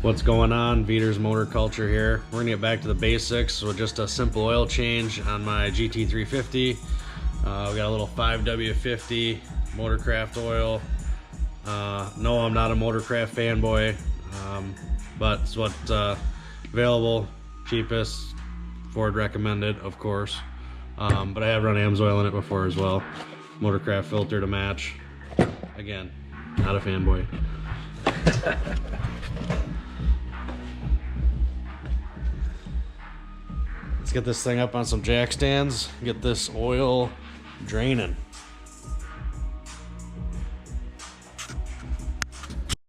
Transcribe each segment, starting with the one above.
What's going on? Veter's Motor Culture here. We're gonna get back to the basics with just a simple oil change on my GT350. We got a little 5W50 Motorcraft oil. No, I'm not a Motorcraft fanboy, but it's what's available, cheapest, Ford recommended, of course. But I have run AMSOIL in it before as well. Motorcraft filter to match. Again, not a fanboy. Let's get this thing up on some jack stands, get this oil draining.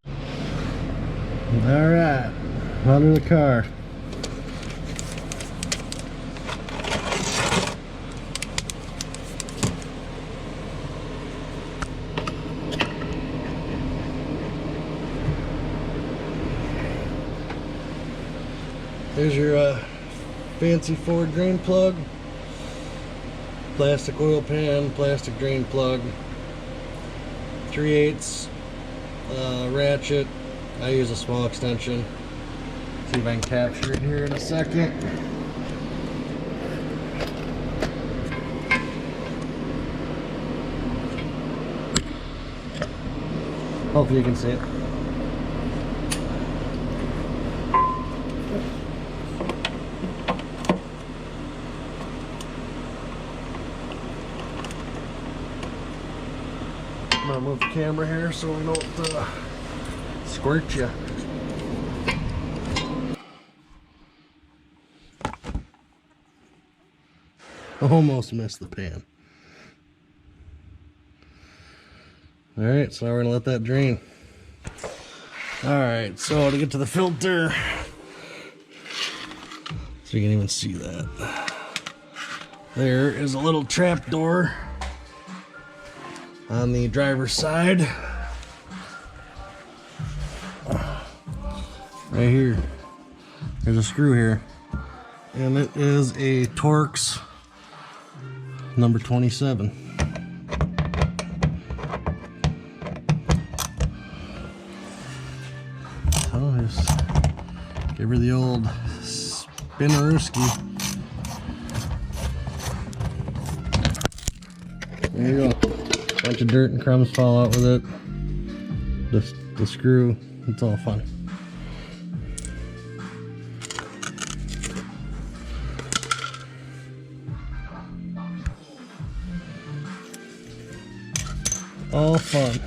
All right, under the car. There's your fancy Ford drain plug, plastic oil pan, plastic drain plug, 3/8 ratchet. I use a small extension. See if I can capture it here in a second. Hopefully you can see it. I'm gonna move the camera here so we don't squirt you. Almost missed the pan. Alright, so now we're gonna let that drain. Alright, so to get to the filter, so you can even see that, there is a little trap door on the driver's side. Right here. There's a screw here. And it is a Torx number 27. So just give her the old spinnerooski. There you go. Bunch of dirt and crumbs fall out with it. Just the screw, it's all fun. All fun.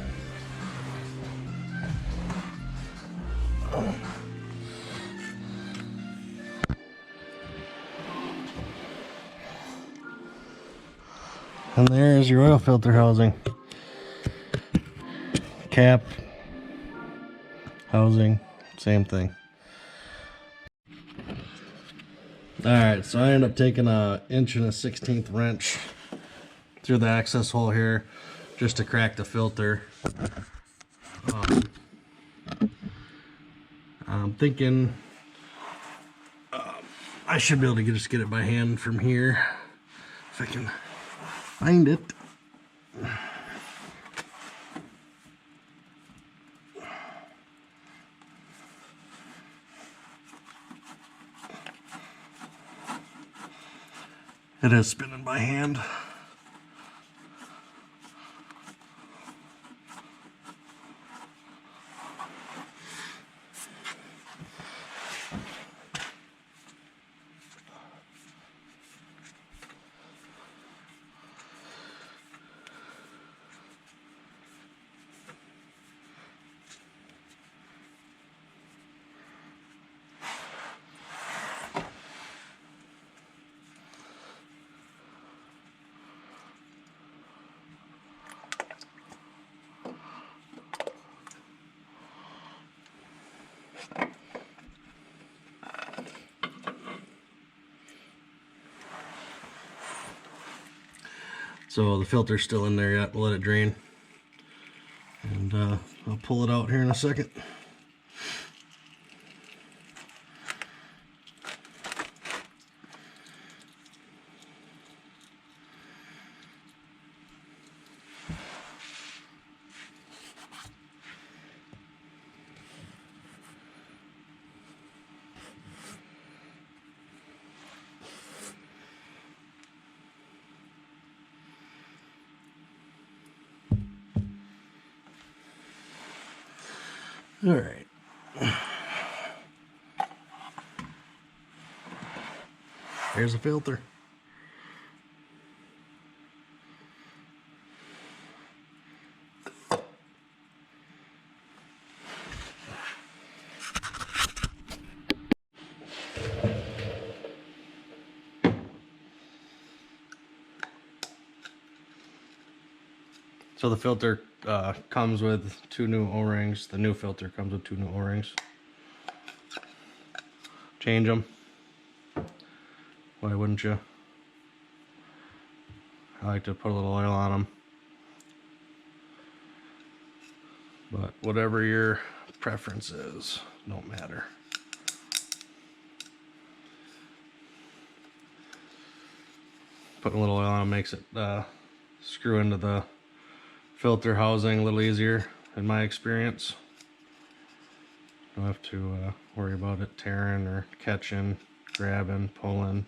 And there's your oil filter housing. Cap, housing, same thing. Alright, so I ended up taking an 1 1/16 wrench through the access hole here just to crack the filter. I'm thinking I should be able to just get it by hand from here if I can find it. It is spinning by hand. So the filter's still in there yet. We'll let it drain. And I'll pull it out here in a second. All right. Here's the filter. So the filter comes with 2 new O-rings. The new filter comes with 2 new O-rings. Change them. Why wouldn't you? I like to put a little oil on them. But whatever your preference is, don't matter. Putting a little oil on them makes it screw into the filter housing a little easier, in my experience. Don't have to worry about it tearing or catching, grabbing, pulling.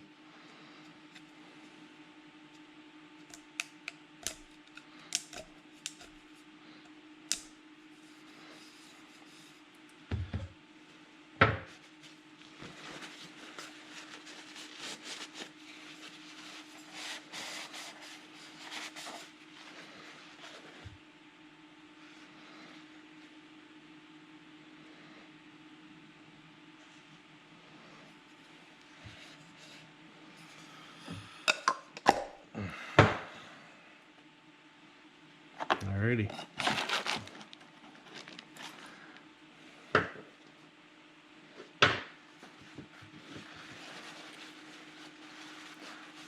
Alrighty.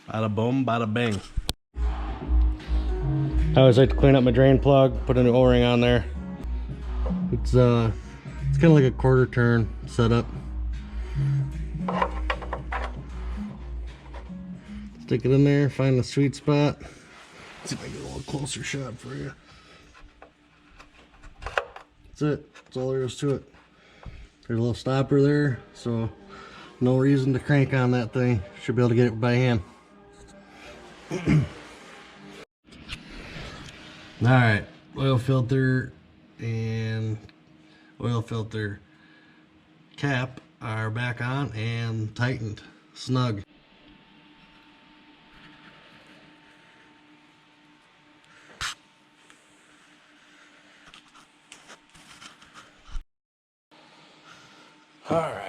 Bada boom, bada bing. I always like to clean up my drain plug, put a new O-ring on there. It's kind of like a quarter turn setup. Stick it in there, find the sweet spot. Let's see if I can get a little closer shot for you. That's it. That's all there is to it. There's a little stopper there, so no reason to crank on that thing. Should be able to get it by hand. Alright, oil filter and oil filter cap are back on and tightened, snug. Alright.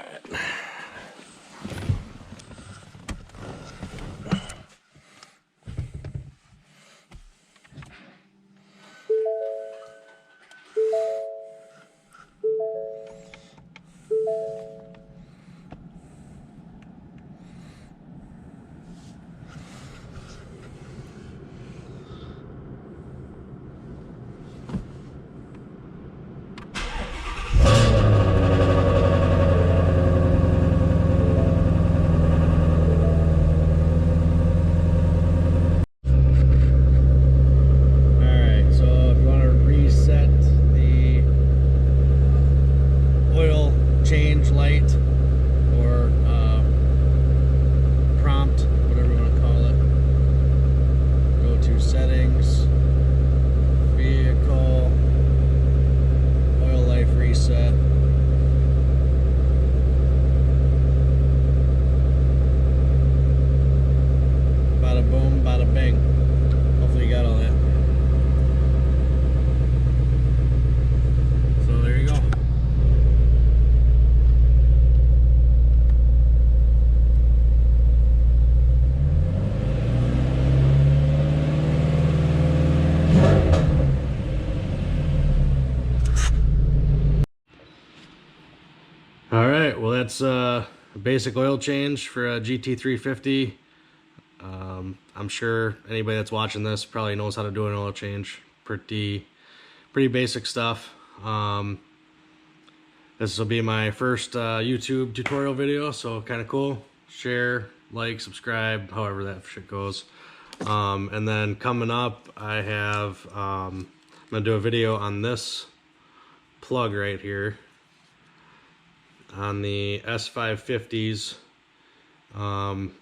Change light or prompt, whatever you want to call it. Go to settings, vehicle, oil life reset. Bada boom, bada bing. Hopefully you got all that. So there you go. Alright, well that's a basic oil change for a GT350. I'm sure anybody that's watching this probably knows how to do an oil change. Pretty basic stuff. This will be my first YouTube tutorial video, so kind of cool. Share, like, subscribe, however that shit goes. And then coming up, I have I'm gonna do a video on this plug right here. On the S550s,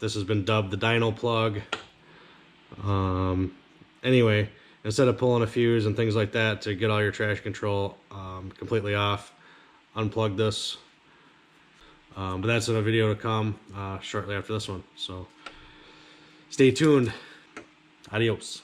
this has been dubbed the dyno plug. Anyway, instead of pulling a fuse and things like that to get all your traction control completely off, unplug this. But that's in a video to come shortly after this one. So stay tuned. Adios.